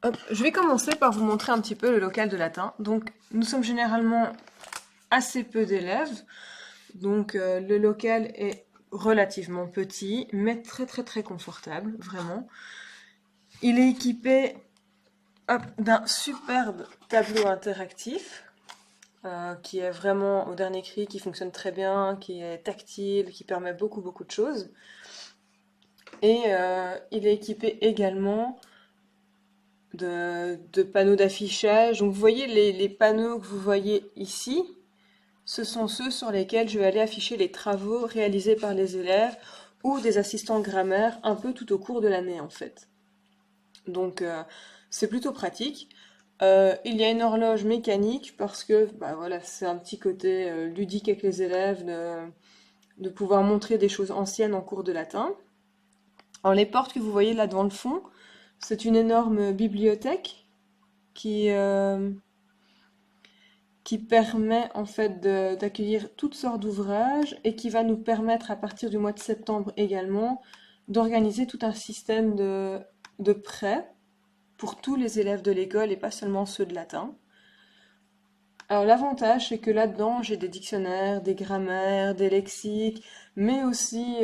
Hop, je vais commencer par vous montrer un petit peu le local de latin. Donc, nous sommes généralement assez peu d'élèves. Donc, le local est relativement petit, mais très très très confortable, vraiment. Il est équipé d'un superbe tableau interactif qui est vraiment au dernier cri, qui fonctionne très bien, qui est tactile, qui permet beaucoup beaucoup de choses. Et il est équipé également de panneaux d'affichage. Donc vous voyez les panneaux que vous voyez ici, ce sont ceux sur lesquels je vais aller afficher les travaux réalisés par les élèves ou des assistants grammaire un peu tout au cours de l'année en fait. Donc c'est plutôt pratique. Il y a une horloge mécanique parce que bah, voilà, c'est un petit côté ludique avec les élèves de pouvoir montrer des choses anciennes en cours de latin. Alors les portes que vous voyez là dans le fond, c'est une énorme bibliothèque qui, euh, qui permet en fait d'accueillir toutes sortes d'ouvrages et qui va nous permettre à partir du mois de septembre également d'organiser tout un système de prêts pour tous les élèves de l'école et pas seulement ceux de latin. Alors l'avantage c'est que là-dedans j'ai des dictionnaires, des grammaires, des lexiques, mais aussi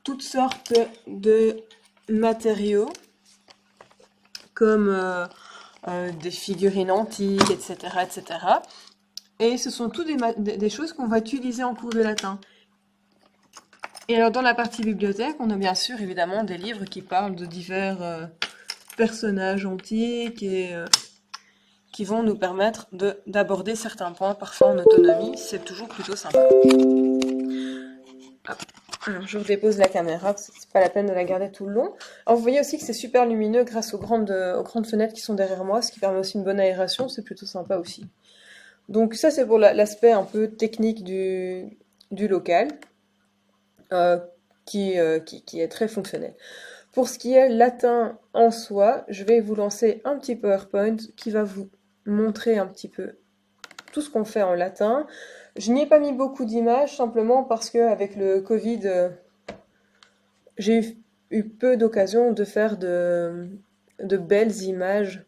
toutes sortes de matériaux comme des figurines antiques, etc., etc. Et ce sont toutes des choses qu'on va utiliser en cours de latin. Et alors dans la partie bibliothèque, on a bien sûr évidemment des livres qui parlent de divers personnages antiques et qui vont nous permettre d'aborder certains points, parfois en autonomie. C'est toujours plutôt sympa. Alors, je redépose la caméra, parce que c'est pas la peine de la garder tout le long. Alors, vous voyez aussi que c'est super lumineux grâce aux grandes fenêtres qui sont derrière moi, ce qui permet aussi une bonne aération, c'est plutôt sympa aussi. Donc ça, c'est pour l'aspect un peu technique du local, euh, qui est très fonctionnel. Pour ce qui est latin en soi, je vais vous lancer un petit PowerPoint qui va vous montrer un petit peu tout ce qu'on fait en latin. Je n'y ai pas mis beaucoup d'images, simplement parce que avec le Covid, j'ai eu peu d'occasion de faire de belles images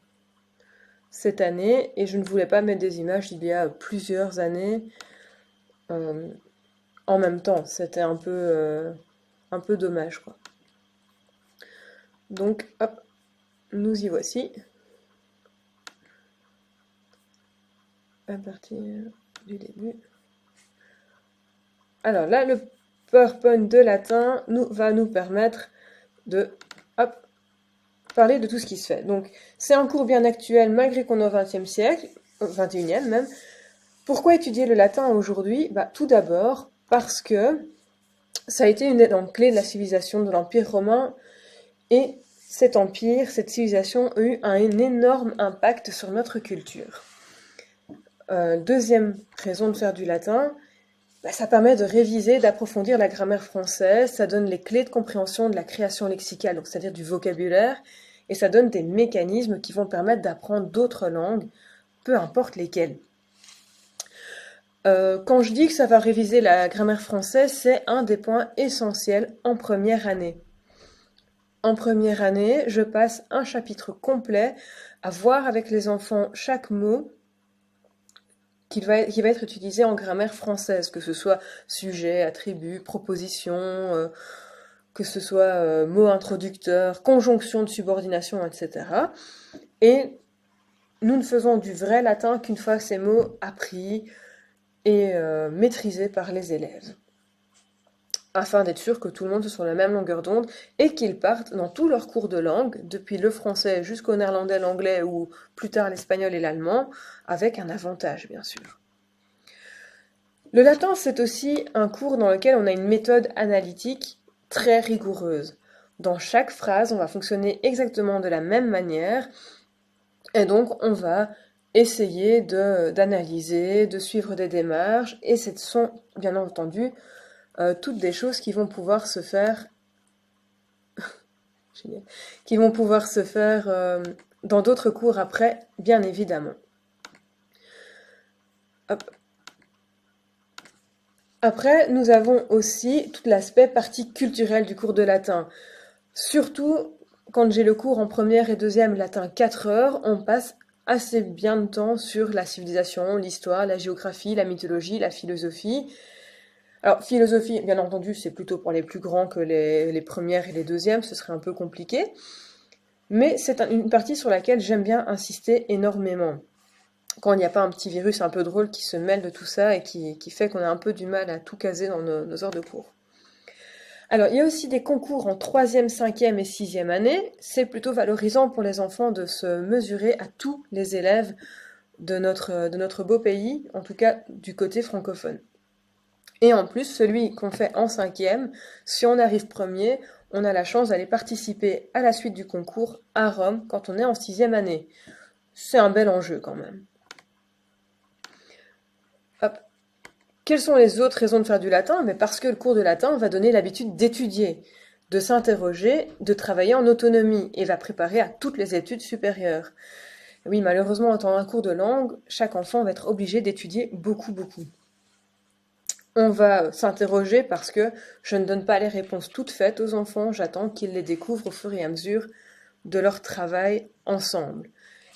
cette année, et je ne voulais pas mettre des images d'il y a plusieurs années euh, en même temps. C'était un peu dommage, quoi. Donc, hop, nous y voici, à partir du début. Alors là, le PowerPoint de latin va nous permettre de hop, parler de tout ce qui se fait. Donc, c'est un cours bien actuel malgré qu'on est au XXe siècle, au XXIe même. Pourquoi étudier le latin aujourd'hui? Bah, tout d'abord parce que ça a été une des langues clés de la civilisation de l'Empire romain, et cet empire, cette civilisation a eu un énorme impact sur notre culture. Deuxième raison de faire du latin, bah, ça permet de réviser, d'approfondir la grammaire française, ça donne les clés de compréhension de la création lexicale, donc c'est-à-dire du vocabulaire, et ça donne des mécanismes qui vont permettre d'apprendre d'autres langues, peu importe lesquelles. Quand je dis que ça va réviser la grammaire française, c'est un des points essentiels en première année. En première année, je passe un chapitre complet à voir avec les enfants chaque mot qui va être utilisé en grammaire française, que ce soit sujet, attribut, proposition, que ce soit mot introducteur, conjonction de subordination, etc. Et nous ne faisons du vrai latin qu'une fois ces mots appris et maîtrisés par les élèves, afin d'être sûr que tout le monde soit sur la même longueur d'onde et qu'ils partent dans tous leurs cours de langue, depuis le français jusqu'au néerlandais, l'anglais ou plus tard l'espagnol et l'allemand, avec un avantage bien sûr. Le latin, c'est aussi un cours dans lequel on a une méthode analytique très rigoureuse. Dans chaque phrase, on va fonctionner exactement de la même manière, et donc on va essayer d'analyser, de suivre des démarches, et ce sont bien entendu toutes des choses qui vont pouvoir se faire, qui vont pouvoir se faire dans d'autres cours après, bien évidemment. Hop. Après, nous avons aussi tout l'aspect partie culturelle du cours de latin. Surtout quand j'ai le cours en première et deuxième latin 4 heures, on passe assez bien de temps sur la civilisation, l'histoire, la géographie, la mythologie, la philosophie. Alors, philosophie, bien entendu, c'est plutôt pour les plus grands que les premières et les deuxièmes, ce serait un peu compliqué. Mais c'est une partie sur laquelle j'aime bien insister énormément. Quand il n'y a pas un petit virus un peu drôle qui se mêle de tout ça et qui fait qu'on a un peu du mal à tout caser dans nos heures de cours. Alors, il y a aussi des concours en troisième, cinquième et sixième année. C'est plutôt valorisant pour les enfants de se mesurer à tous les élèves de notre beau pays, en tout cas du côté francophone. Et en plus, celui qu'on fait en cinquième, si on arrive premier, on a la chance d'aller participer à la suite du concours à Rome quand on est en sixième année. C'est un bel enjeu quand même. Hop. Quelles sont les autres raisons de faire du latin? Mais parce que le cours de latin va donner l'habitude d'étudier, de s'interroger, de travailler en autonomie et va préparer à toutes les études supérieures. Oui, malheureusement, en tant un cours de langue, chaque enfant va être obligé d'étudier beaucoup. On va s'interroger parce que je ne donne pas les réponses toutes faites aux enfants, j'attends qu'ils les découvrent au fur et à mesure de leur travail ensemble.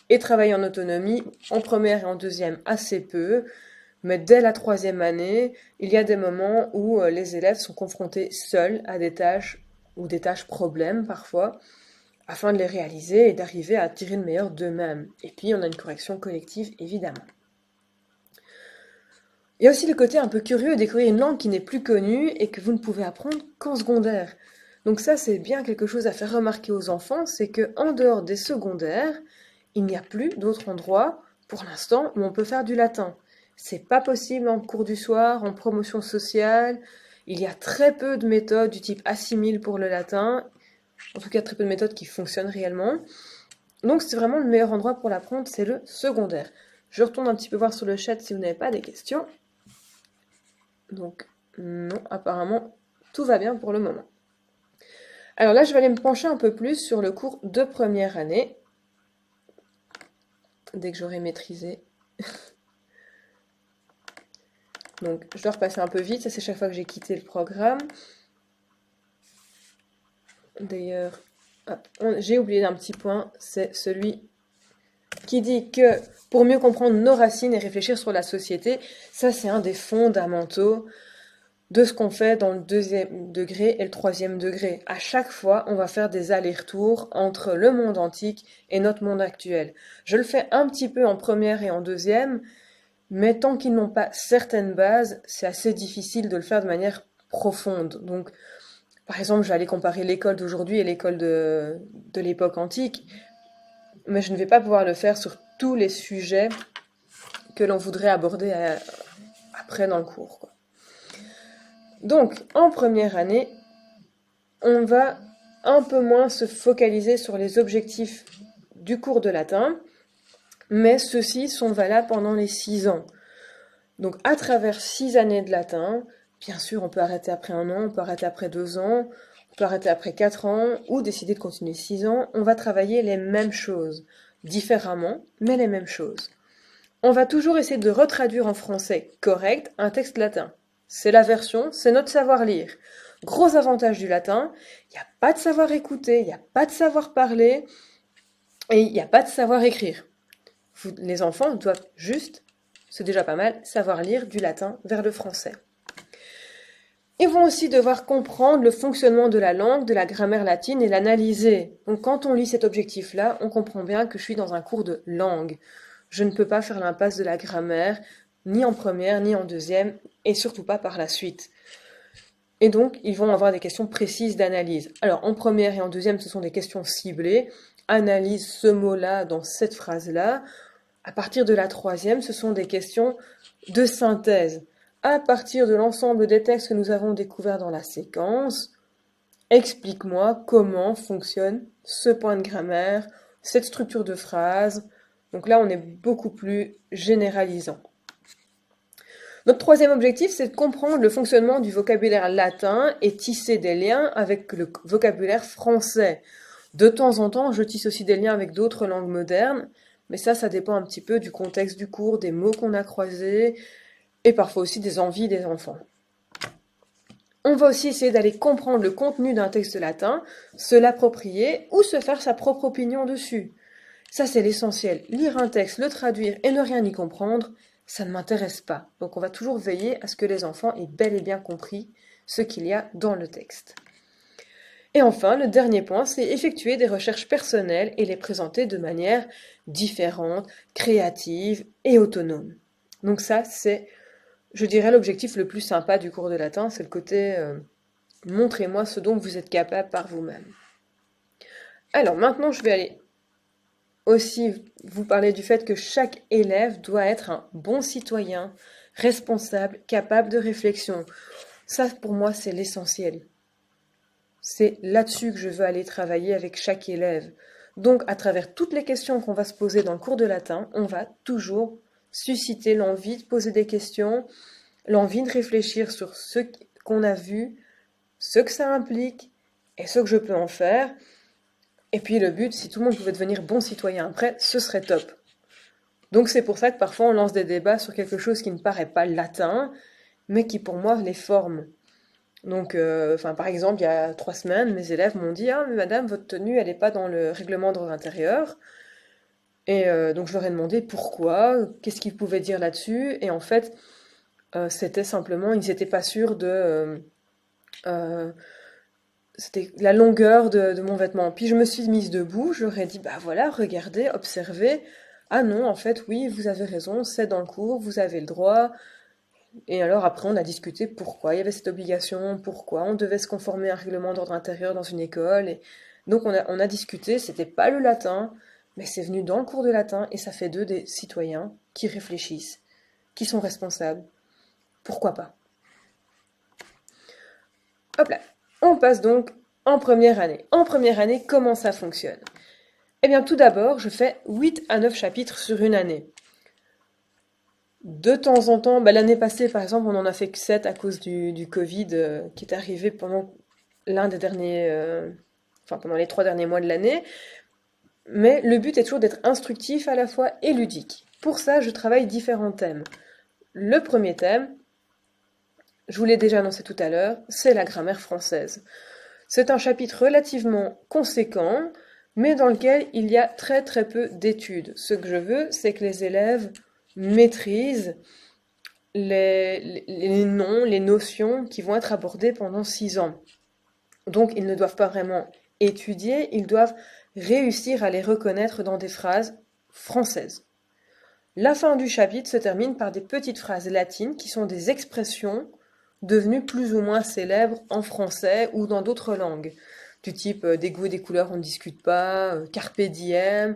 Et travailler en autonomie, en première et en deuxième, assez peu, mais dès la troisième année, il y a des moments où les élèves sont confrontés seuls à des tâches ou des tâches problèmes parfois, afin de les réaliser et d'arriver à tirer le meilleur d'eux-mêmes. Et puis on a une correction collective, évidemment. Il y a aussi le côté un peu curieux de découvrir une langue qui n'est plus connue et que vous ne pouvez apprendre qu'en secondaire. Donc ça, c'est bien quelque chose à faire remarquer aux enfants, c'est que en dehors des secondaires, il n'y a plus d'autres endroits, pour l'instant, où on peut faire du latin. C'est pas possible en cours du soir, en promotion sociale. Il y a très peu de méthodes du type assimile pour le latin. En tout cas, très peu de méthodes qui fonctionnent réellement. Donc c'est vraiment le meilleur endroit pour l'apprendre, c'est le secondaire. Je retourne un petit peu voir sur le chat si vous n'avez pas des questions. Donc non, apparemment, tout va bien pour le moment. Alors là, je vais aller me pencher un peu plus sur le cours de première année. Dès que j'aurai maîtrisé. Donc, je dois repasser un peu vite. Ça, c'est chaque fois que j'ai quitté le programme. D'ailleurs, j'ai oublié un petit point. C'est celui qui dit que pour mieux comprendre nos racines et réfléchir sur la société, ça, c'est un des fondamentaux de ce qu'on fait dans le deuxième degré et le troisième degré. À chaque fois, on va faire des allers-retours entre le monde antique et notre monde actuel. Je le fais un petit peu en première et en deuxième, mais tant qu'ils n'ont pas certaines bases, c'est assez difficile de le faire de manière profonde. Donc, par exemple, je vais aller comparer l'école d'aujourd'hui et l'école de l'époque antique, mais je ne vais pas pouvoir le faire sur tous les sujets que l'on voudrait aborder après dans le cours, quoi. Donc, en première année, on va un peu moins se focaliser sur les objectifs du cours de latin, mais ceux-ci sont valables pendant les 6 ans. Donc, à travers 6 années de latin, bien sûr, on peut arrêter après 1 an, on peut arrêter après 2 ans, on peut arrêter après 4 ans, ou décider de continuer 6 ans. On va travailler les mêmes choses, différemment, mais les mêmes choses. On va toujours essayer de retraduire en français correct un texte latin. C'est la version, c'est notre savoir-lire. Gros avantage du latin, il n'y a pas de savoir écouter, il n'y a pas de savoir parler, et il n'y a pas de savoir écrire. Les enfants doivent juste, c'est déjà pas mal, savoir lire du latin vers le français. Ils vont aussi devoir comprendre le fonctionnement de la langue, de la grammaire latine et l'analyser. Donc quand on lit cet objectif-là, on comprend bien que je suis dans un cours de langue. Je ne peux pas faire l'impasse de la grammaire, ni en première, ni en deuxième, et surtout pas par la suite. Et donc, ils vont avoir des questions précises d'analyse. Alors, en première et en deuxième, ce sont des questions ciblées. Analyse ce mot-là dans cette phrase-là. À partir de la troisième, ce sont des questions de synthèse. À partir de l'ensemble des textes que nous avons découverts dans la séquence, explique-moi comment fonctionne ce point de grammaire, cette structure de phrase. Donc là, on est beaucoup plus généralisant. Notre troisième objectif, c'est de comprendre le fonctionnement du vocabulaire latin et tisser des liens avec le vocabulaire français. De temps en temps, je tisse aussi des liens avec d'autres langues modernes, mais ça dépend un petit peu du contexte du cours, des mots qu'on a croisés, et parfois aussi des envies des enfants. On va aussi essayer d'aller comprendre le contenu d'un texte latin, se l'approprier ou se faire sa propre opinion dessus. Ça, c'est l'essentiel. Lire un texte, le traduire et ne rien y comprendre, ça ne m'intéresse pas. Donc on va toujours veiller à ce que les enfants aient bel et bien compris ce qu'il y a dans le texte. Et enfin, le dernier point, c'est effectuer des recherches personnelles et les présenter de manière différente, créative et autonome. Donc ça, c'est, je dirais, l'objectif le plus sympa du cours de latin, c'est le côté montrez-moi ce dont vous êtes capable par vous-même. Alors maintenant, je vais aller aussi vous parler du fait que chaque élève doit être un bon citoyen, responsable, capable de réflexion. Ça, pour moi, c'est l'essentiel. C'est là-dessus que je veux aller travailler avec chaque élève. Donc, à travers toutes les questions qu'on va se poser dans le cours de latin, on va toujours susciter l'envie de poser des questions, l'envie de réfléchir sur ce qu'on a vu, ce que ça implique et ce que je peux en faire. Et puis le but, si tout le monde pouvait devenir bon citoyen après, ce serait top. Donc c'est pour ça que parfois on lance des débats sur quelque chose qui ne paraît pas latin, mais qui pour moi les forme. Donc, par exemple, il y a 3 semaines, mes élèves m'ont dit: «Ah, mais madame, votre tenue, elle n'est pas dans le règlement d'ordre intérieur.» Et donc je leur ai demandé pourquoi, qu'est-ce qu'ils pouvaient dire là-dessus. Et en fait, c'était simplement, ils n'étaient pas sûrs de... c'était la longueur de mon vêtement. Puis je me suis mise debout, je leur ai dit: «Bah voilà, regardez, observez. Ah non, en fait, oui, vous avez raison, c'est dans le cours, vous avez le droit.» Et alors après, on a discuté pourquoi il y avait cette obligation, pourquoi on devait se conformer à un règlement d'ordre intérieur dans une école. Et donc on a discuté, c'était pas le latin, mais c'est venu dans le cours de latin et ça fait d'eux des citoyens qui réfléchissent, qui sont responsables. Pourquoi pas? Hop là, on passe donc en première année. En première année, comment ça fonctionne? Eh bien, tout d'abord, je fais 8 à 9 chapitres sur une année. De temps en temps, l'année passée par exemple, on en a fait que 7 à cause du Covid qui est arrivé pendant l'un des derniers, pendant les 3 derniers mois de l'année. Mais le but est toujours d'être instructif à la fois et ludique. Pour ça, je travaille différents thèmes. Le premier thème, je vous l'ai déjà annoncé tout à l'heure, c'est la grammaire française. C'est un chapitre relativement conséquent, mais dans lequel il y a très très peu d'études. Ce que je veux, c'est que les élèves maîtrisent les noms, les notions qui vont être abordées pendant 6 ans. Donc ils ne doivent pas vraiment étudier, ils doivent réussir à les reconnaître dans des phrases françaises. La fin du chapitre se termine par des petites phrases latines qui sont des expressions devenues plus ou moins célèbres en français ou dans d'autres langues, du type des goûts et des couleurs on ne discute pas, carpe diem.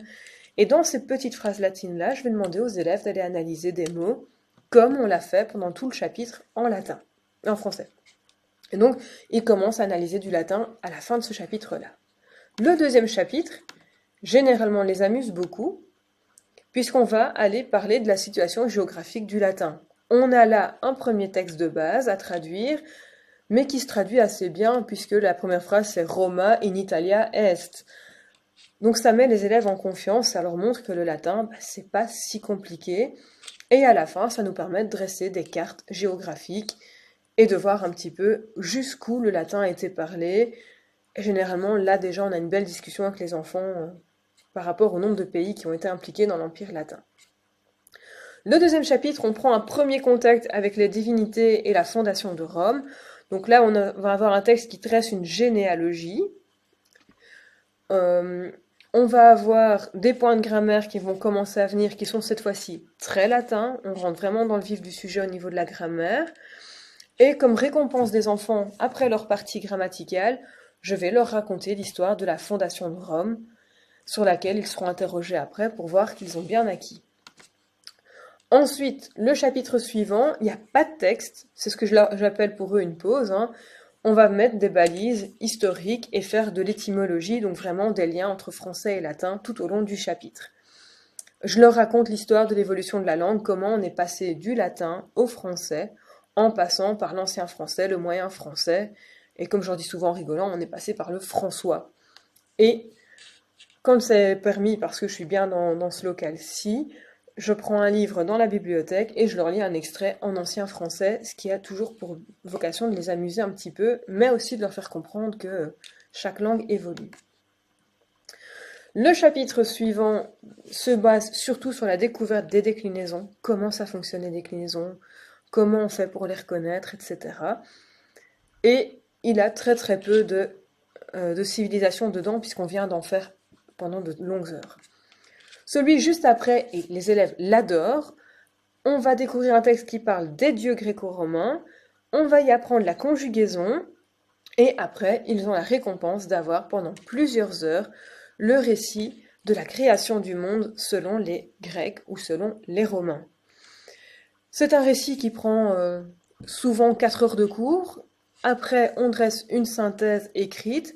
Et dans ces petites phrases latines-là, je vais demander aux élèves d'aller analyser des mots comme on l'a fait pendant tout le chapitre en latin, en français. Et donc, ils commencent à analyser du latin à la fin de ce chapitre-là. Le deuxième chapitre, généralement, les amuse beaucoup, puisqu'on va aller parler de la situation géographique du latin. On a là un premier texte de base à traduire, mais qui se traduit assez bien, puisque la première phrase c'est Roma in Italia est. Donc ça met les élèves en confiance, ça leur montre que le latin, c'est pas si compliqué. Et à la fin, ça nous permet de dresser des cartes géographiques et de voir un petit peu jusqu'où le latin a été parlé. Et généralement, là déjà, on a une belle discussion avec les enfants par rapport au nombre de pays qui ont été impliqués dans l'Empire latin. Le deuxième chapitre, on prend un premier contact avec les divinités et la fondation de Rome. Donc là, on va avoir un texte qui dresse une généalogie. On va avoir des points de grammaire qui vont commencer à venir, qui sont cette fois-ci très latins. On rentre vraiment dans le vif du sujet au niveau de la grammaire. Et comme récompense des enfants, après leur partie grammaticale, je vais leur raconter l'histoire de la fondation de Rome, sur laquelle ils seront interrogés après pour voir qu'ils ont bien acquis. Ensuite, le chapitre suivant, il n'y a pas de texte, c'est ce que j'appelle pour eux une pause. On va mettre des balises historiques et faire de l'étymologie, donc vraiment des liens entre français et latin tout au long du chapitre. Je leur raconte l'histoire de l'évolution de la langue, comment on est passé du latin au français, en passant par l'ancien français, le moyen français, et comme je leur dis souvent en rigolant, on est passé par le François. Et quand c'est permis, parce que je suis bien dans ce local-ci, je prends un livre dans la bibliothèque et je leur lis un extrait en ancien français, ce qui a toujours pour vocation de les amuser un petit peu, mais aussi de leur faire comprendre que chaque langue évolue. Le chapitre suivant se base surtout sur la découverte des déclinaisons, comment ça fonctionne les déclinaisons, comment on fait pour les reconnaître, etc. Et il a très très peu de civilisation dedans, puisqu'on vient d'en faire pendant de longues heures. Celui juste après, et les élèves l'adorent, on va découvrir un texte qui parle des dieux gréco-romains, on va y apprendre la conjugaison, et après, ils ont la récompense d'avoir pendant plusieurs heures le récit de la création du monde selon les Grecs ou selon les Romains. C'est un récit qui prend souvent 4 heures de cours. Après, on dresse une synthèse écrite.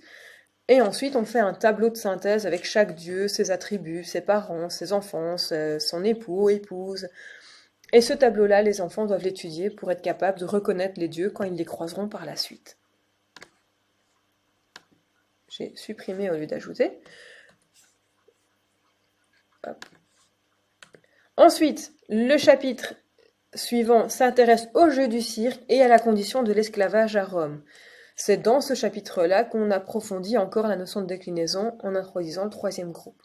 Et ensuite, on fait un tableau de synthèse avec chaque dieu, ses attributs, ses parents, ses enfants, son époux, épouse. Et ce tableau-là, les enfants doivent l'étudier pour être capables de reconnaître les dieux quand ils les croiseront par la suite. J'ai supprimé au lieu d'ajouter. Hop. Ensuite, le chapitre suivant s'intéresse au jeu du cirque et à la condition de l'esclavage à Rome. C'est dans ce chapitre-là qu'on approfondit encore la notion de déclinaison en introduisant le troisième groupe.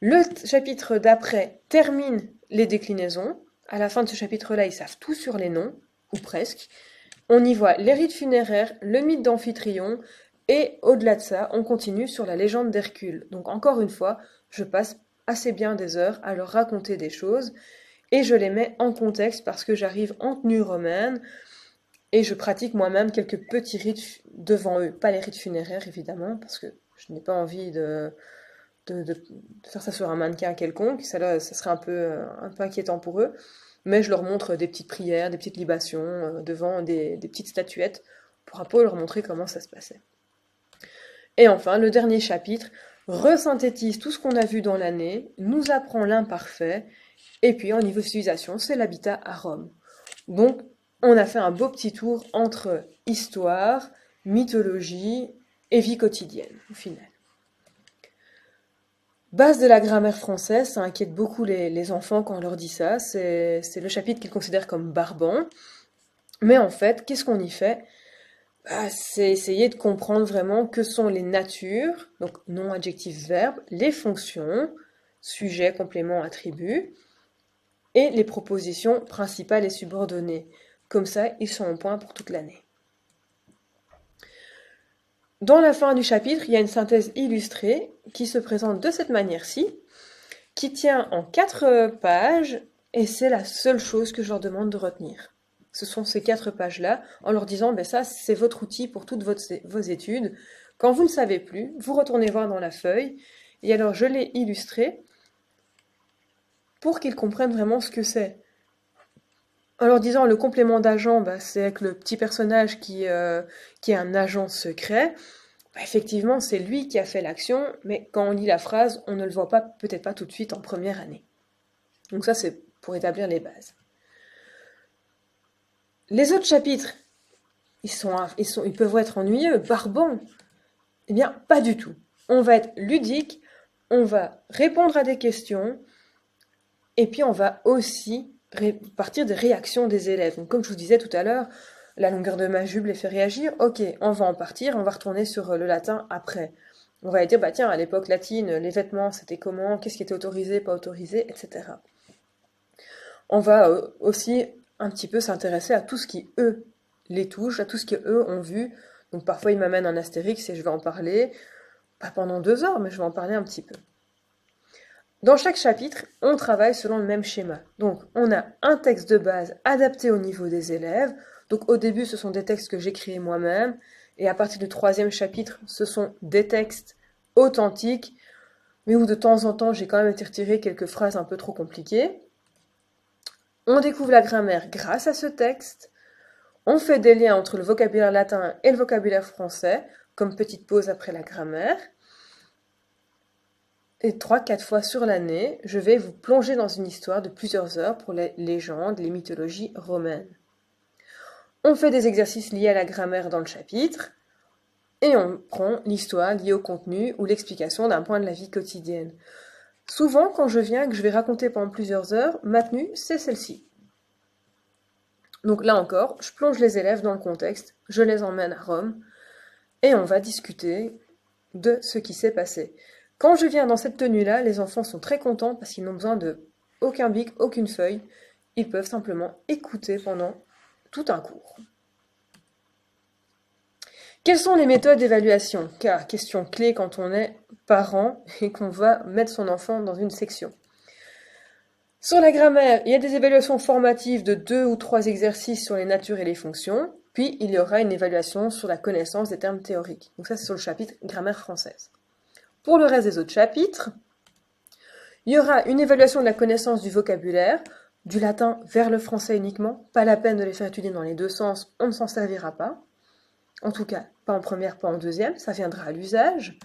Le chapitre d'après termine les déclinaisons. À la fin de ce chapitre-là, ils savent tout sur les noms, ou presque. On y voit les rites funéraires, le mythe d'Amphitryon, et au-delà de ça, on continue sur la légende d'Hercule. Donc encore une fois, je passe assez bien des heures à leur raconter des choses, et je les mets en contexte parce que j'arrive en tenue romaine, et je pratique moi-même quelques petits rites devant eux. Pas les rites funéraires, évidemment, parce que je n'ai pas envie de faire ça sur un mannequin quelconque. Ça serait un peu inquiétant pour eux. Mais je leur montre des petites prières, des petites libations devant des petites statuettes pour un peu leur montrer comment ça se passait. Et enfin, le dernier chapitre resynthétise tout ce qu'on a vu dans l'année, nous apprend l'imparfait, et puis en niveau civilisation, c'est l'habitat à Rome. Donc, on a fait un beau petit tour entre histoire, mythologie et vie quotidienne, au final. Base de la grammaire française, ça inquiète beaucoup les enfants quand on leur dit ça. C'est le chapitre qu'ils considèrent comme barbant. Mais en fait, qu'est-ce qu'on y fait? C'est essayer de comprendre vraiment que sont les natures, donc nom, adjectif, verbe, les fonctions, sujet, complément, attribut, et les propositions principales et subordonnées. Comme ça, ils sont en point pour toute l'année. Dans la fin du chapitre, il y a une synthèse illustrée qui se présente de cette manière-ci, qui tient en 4 pages, et c'est la seule chose que je leur demande de retenir. Ce sont ces 4 pages-là, en leur disant, ça c'est votre outil pour toutes vos études. Quand vous ne savez plus, vous retournez voir dans la feuille, et alors je l'ai illustré pour qu'ils comprennent vraiment ce que c'est. En leur disant le complément d'agent, c'est avec le petit personnage qui est un agent secret. Effectivement, c'est lui qui a fait l'action, mais quand on lit la phrase, on ne le voit pas, peut-être pas tout de suite en première année. Donc ça, c'est pour établir les bases. Les autres chapitres, ils peuvent être ennuyeux, barbants. Eh bien, pas du tout. On va être ludique, on va répondre à des questions, et puis on va aussi partir des réactions des élèves. Donc, comme je vous disais tout à l'heure, la longueur de ma jupe les fait réagir. Ok, on va en partir, on va retourner sur le latin après. On va dire, tiens, à l'époque latine, les vêtements, c'était comment, qu'est-ce qui était autorisé, pas autorisé, etc. On va aussi un petit peu s'intéresser à tout ce qui, eux, les touche, à tout ce qu'eux ont vu. Donc parfois, ils m'amènent un astérix et je vais en parler, pas pendant 2 heures, mais je vais en parler un petit peu. Dans chaque chapitre, on travaille selon le même schéma. Donc, on a un texte de base adapté au niveau des élèves. Donc, au début, ce sont des textes que j'écris moi-même. Et à partir du 3e chapitre, ce sont des textes authentiques, mais où de temps en temps, j'ai quand même été retirer quelques phrases un peu trop compliquées. On découvre la grammaire grâce à ce texte. On fait des liens entre le vocabulaire latin et le vocabulaire français, comme petite pause après la grammaire. Et 3-4 fois sur l'année, je vais vous plonger dans une histoire de plusieurs heures pour les légendes, les mythologies romaines. On fait des exercices liés à la grammaire dans le chapitre, et on prend l'histoire liée au contenu ou l'explication d'un point de la vie quotidienne. Souvent, quand je viens et que je vais raconter pendant plusieurs heures, ma tenue, c'est celle-ci. Donc là encore, je plonge les élèves dans le contexte, je les emmène à Rome, et on va discuter de ce qui s'est passé. Quand je viens dans cette tenue-là, les enfants sont très contents parce qu'ils n'ont besoin de aucun bic, aucune feuille. Ils peuvent simplement écouter pendant tout un cours. Quelles sont les méthodes d'évaluation? Car question clé quand on est parent et qu'on va mettre son enfant dans une section. Sur la grammaire, il y a des évaluations formatives de 2 ou 3 exercices sur les natures et les fonctions, puis il y aura une évaluation sur la connaissance des termes théoriques. Donc ça, c'est sur le chapitre grammaire française. Pour le reste des autres chapitres, il y aura une évaluation de la connaissance du vocabulaire, du latin vers le français uniquement, pas la peine de les faire étudier dans les deux sens, on ne s'en servira pas. En tout cas, pas en première, pas en deuxième, ça viendra à l'usage.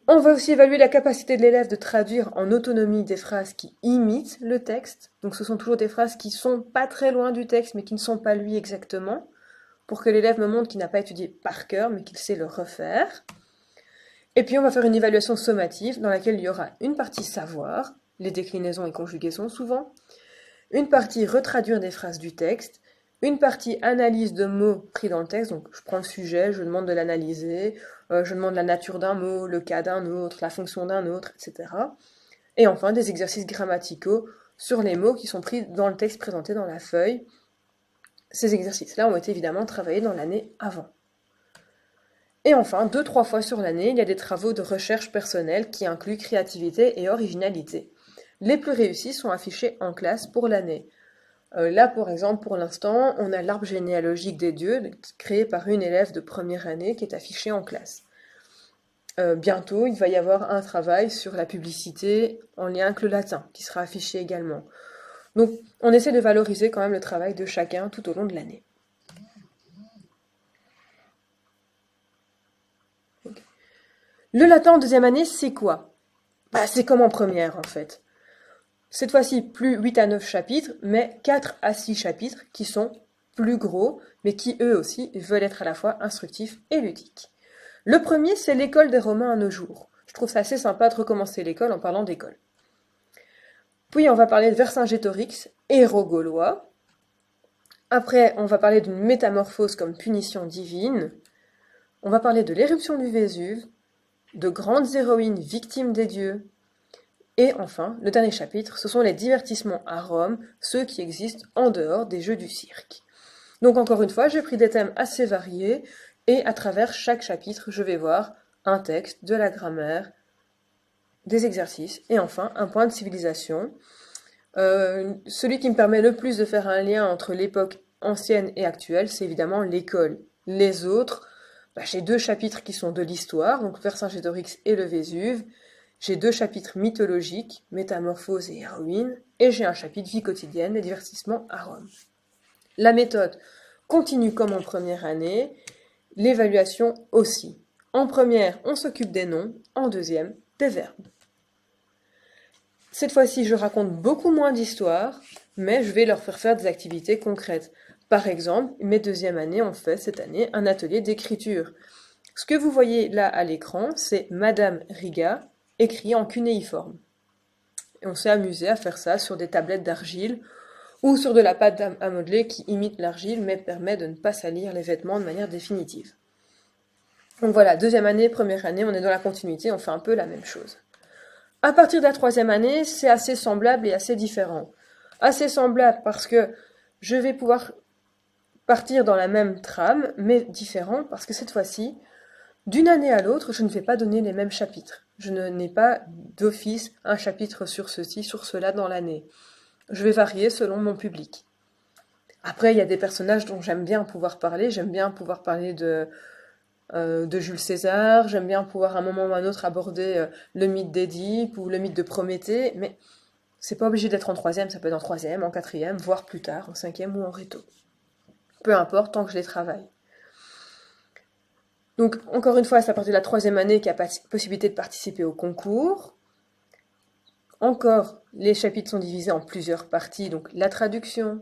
On va aussi évaluer la capacité de l'élève de traduire en autonomie des phrases qui imitent le texte. Donc ce sont toujours des phrases qui sont pas très loin du texte, mais qui ne sont pas lui exactement, pour que l'élève me montre qu'il n'a pas étudié par cœur, mais qu'il sait le refaire. Et puis on va faire une évaluation sommative dans laquelle il y aura une partie savoir, les déclinaisons et conjugaisons souvent, une partie retraduire des phrases du texte, une partie analyse de mots pris dans le texte, donc je prends le sujet, je demande de l'analyser, je demande la nature d'un mot, le cas d'un autre, la fonction d'un autre, etc. Et enfin des exercices grammaticaux sur les mots qui sont pris dans le texte présenté dans la feuille. Ces exercices-là ont été évidemment travaillés dans l'année avant. Et enfin, 2-3 fois sur l'année, il y a des travaux de recherche personnelle qui incluent créativité et originalité. Les plus réussis sont affichés en classe pour l'année. Là, par exemple, pour l'instant, on a l'arbre généalogique des dieux, créé par une élève de première année, qui est affiché en classe. Bientôt, il va y avoir un travail sur la publicité en lien avec le latin, qui sera affiché également. Donc, on essaie de valoriser quand même le travail de chacun tout au long de l'année. Le latin en deuxième année, c'est quoi? C'est comme en première, en fait. Cette fois-ci, plus 8 à 9 chapitres, mais 4 à 6 chapitres qui sont plus gros, mais qui eux aussi veulent être à la fois instructifs et ludiques. Le premier, c'est l'école des Romains à nos jours. Je trouve ça assez sympa de recommencer l'école en parlant d'école. Puis on va parler de Vercingétorix, héros gaulois. Après, on va parler d'une métamorphose comme punition divine. On va parler de l'éruption du Vésuve, de grandes héroïnes victimes des dieux. Et enfin, le dernier chapitre, ce sont les divertissements à Rome, ceux qui existent en dehors des jeux du cirque. Donc encore une fois, j'ai pris des thèmes assez variés, et à travers chaque chapitre, je vais voir un texte, de la grammaire, des exercices, et enfin un point de civilisation. Celui qui me permet le plus de faire un lien entre l'époque ancienne et actuelle, c'est évidemment l'école. Les autres, j'ai 2 chapitres qui sont de l'histoire, donc Vercingétorix et le Vésuve. J'ai 2 chapitres mythologiques, métamorphose et héroïne, et j'ai un chapitre vie quotidienne et divertissement à Rome. La méthode continue comme en première année, l'évaluation aussi. En première, on s'occupe des noms, en deuxième, des verbes. Cette fois-ci, je raconte beaucoup moins d'histoires, mais je vais leur faire des activités concrètes. Par exemple, mes deuxièmes années ont fait cette année un atelier d'écriture. Ce que vous voyez là à l'écran, c'est Madame Riga, écrit en cunéiforme. Et on s'est amusé à faire ça sur des tablettes d'argile ou sur de la pâte à modeler qui imite l'argile mais permet de ne pas salir les vêtements de manière définitive. Donc voilà, deuxième année, première année, on est dans la continuité, on fait un peu la même chose. À partir de la troisième année, c'est assez semblable et assez différent. Assez semblable parce que je vais pouvoir partir dans la même trame, mais différent parce que cette fois-ci, d'une année à l'autre, je ne vais pas donner les mêmes chapitres. Je n'ai pas d'office un chapitre sur ceci, sur cela dans l'année. Je vais varier selon mon public. Après, il y a des personnages dont j'aime bien pouvoir parler. J'aime bien pouvoir parler de Jules César. J'aime bien pouvoir à un moment ou à un autre aborder le mythe d'Édipe ou le mythe de Prométhée. Mais c'est pas obligé d'être en troisième. Ça peut être en troisième, en quatrième, voire plus tard, en cinquième ou en réto. Peu importe, tant que je les travaille. Donc, encore une fois, c'est à partir de la troisième année qu'il y a possibilité de participer au concours. Encore, les chapitres sont divisés en plusieurs parties, donc la traduction,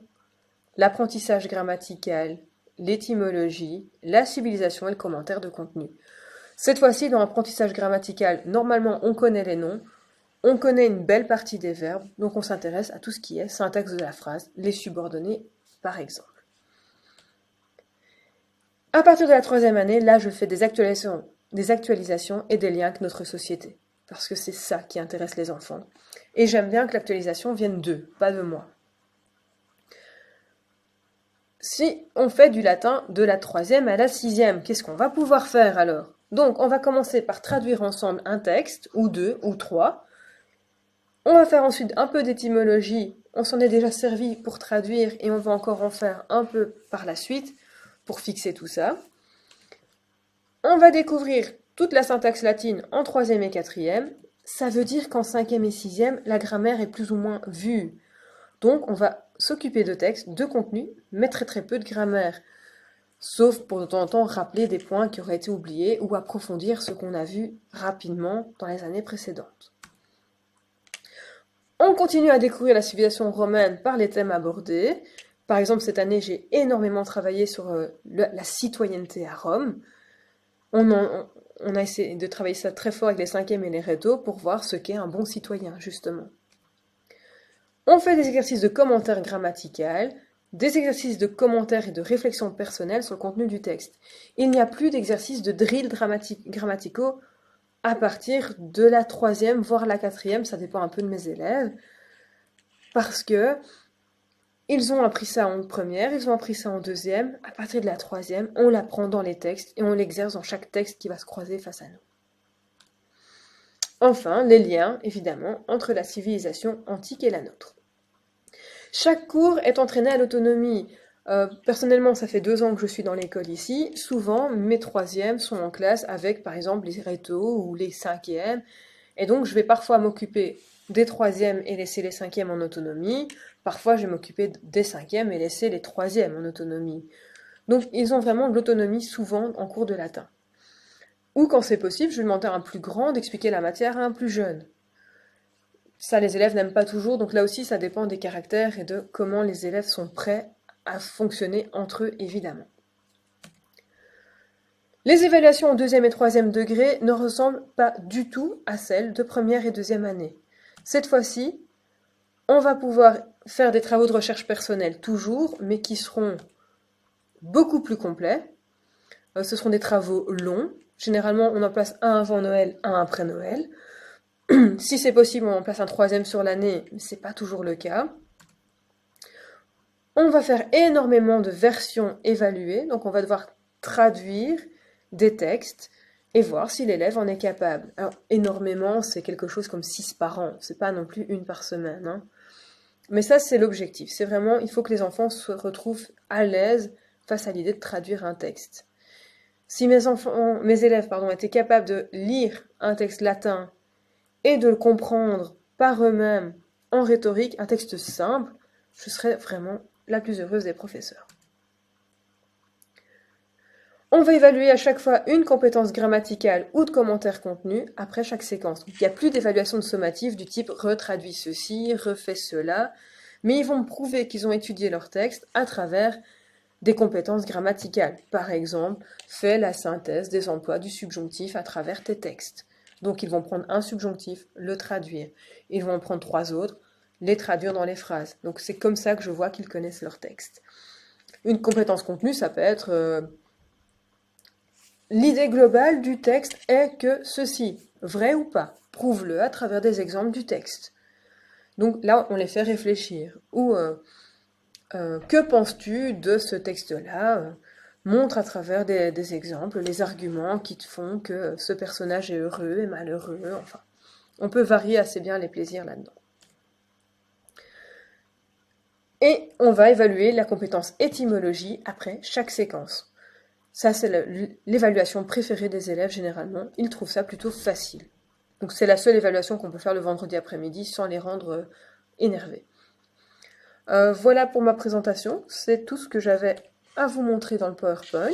l'apprentissage grammatical, l'étymologie, la civilisation et le commentaire de contenu. Cette fois-ci, dans l'apprentissage grammatical, normalement, on connaît les noms. On connaît une belle partie des verbes, donc on s'intéresse à tout ce qui est syntaxe de la phrase, les subordonnées par exemple. À partir de la 3e année, là je fais des actualisations et des liens avec notre société, parce que c'est ça qui intéresse les enfants. Et j'aime bien que l'actualisation vienne d'eux, pas de moi. Si on fait du latin de la 3e à la 6e, qu'est-ce qu'on va pouvoir faire alors? Donc on va commencer par traduire ensemble un texte, ou 2, ou 3. On va faire ensuite un peu d'étymologie, on s'en est déjà servi pour traduire et on va encore en faire un peu par la suite pour fixer tout ça. On va découvrir toute la syntaxe latine en 3e et 4e. Ça veut dire qu'en 5e et 6e, la grammaire est plus ou moins vue. Donc on va s'occuper de texte, de contenu, mais très peu de grammaire. Sauf pour de temps en temps rappeler des points qui auraient été oubliés ou approfondir ce qu'on a vu rapidement dans les années précédentes. On continue à découvrir la civilisation romaine par les thèmes abordés. Par exemple, cette année, j'ai énormément travaillé sur la citoyenneté à Rome. On a essayé de travailler ça très fort avec les 5e et les rétos pour voir ce qu'est un bon citoyen, justement. On fait des exercices de commentaires grammatical, des exercices de commentaires et de réflexion personnelle sur le contenu du texte. Il n'y a plus d'exercices de drills grammaticaux à partir de la 3e, voire la 4e, ça dépend un peu de mes élèves, parce que ils ont appris ça en première, ils ont appris ça en 2e, à partir de la 3e, on l'apprend dans les textes et on l'exerce dans chaque texte qui va se croiser face à nous. Enfin, les liens, évidemment, entre la civilisation antique et la nôtre. Chaque cours est entraîné à l'autonomie. Personnellement, ça fait 2 ans que je suis dans l'école ici. Souvent, mes 3e sont en classe avec, par exemple, les rétos ou les 5e. Et donc, je vais parfois m'occuper des 3e et laisser les 5e en autonomie. Parfois, je vais m'occuper des 5e et laisser les 3e en autonomie. Donc, ils ont vraiment de l'autonomie souvent en cours de latin. Ou quand c'est possible, je vais demander à un plus grand d'expliquer la matière à un plus jeune. Ça, les élèves n'aiment pas toujours, donc là aussi, ça dépend des caractères et de comment les élèves sont prêts à fonctionner entre eux, évidemment. Les évaluations au 2e et 3e degré ne ressemblent pas du tout à celles de 1re et 2e année. Cette fois-ci, on va pouvoir faire des travaux de recherche personnelle toujours, mais qui seront beaucoup plus complets. Ce seront des travaux longs. Généralement, on en place un avant Noël, un après Noël. Si c'est possible, on en place un 3e sur l'année, mais ce n'est pas toujours le cas. On va faire énormément de versions évaluées, donc on va devoir traduire des textes et voir si l'élève en est capable. Alors, énormément, c'est quelque chose comme 6 par an, c'est pas non plus 1 par semaine. Hein. Mais ça, c'est l'objectif. C'est vraiment, il faut que les enfants se retrouvent à l'aise face à l'idée de traduire un texte. Si mes élèves étaient capables de lire un texte latin et de le comprendre par eux-mêmes en rhétorique, un texte simple, je serais vraiment la plus heureuse des professeurs. On va évaluer à chaque fois une compétence grammaticale ou de commentaire contenu après chaque séquence. Il n'y a plus d'évaluation de sommatif du type retraduit ceci, refait cela, mais ils vont prouver qu'ils ont étudié leur texte à travers des compétences grammaticales. Par exemple, fais la synthèse des emplois du subjonctif à travers tes textes. Donc ils vont prendre un subjonctif, le traduire. Ils vont en prendre 3 autres, les traduire dans les phrases. Donc c'est comme ça que je vois qu'ils connaissent leur texte. Une compétence contenue, ça peut être l'idée globale du texte est que ceci, vrai ou pas, prouve-le à travers des exemples du texte. Donc là, on les fait réfléchir. Ou que penses-tu de ce texte-là montre à travers des exemples les arguments qui te font que ce personnage est heureux et malheureux. Enfin, on peut varier assez bien les plaisirs là-dedans. Et on va évaluer la compétence étymologie après chaque séquence. Ça, c'est l'évaluation préférée des élèves généralement. Ils trouvent ça plutôt facile. Donc c'est la seule évaluation qu'on peut faire le vendredi après-midi sans les rendre énervés. Voilà pour ma présentation. C'est tout ce que j'avais à vous montrer dans le PowerPoint.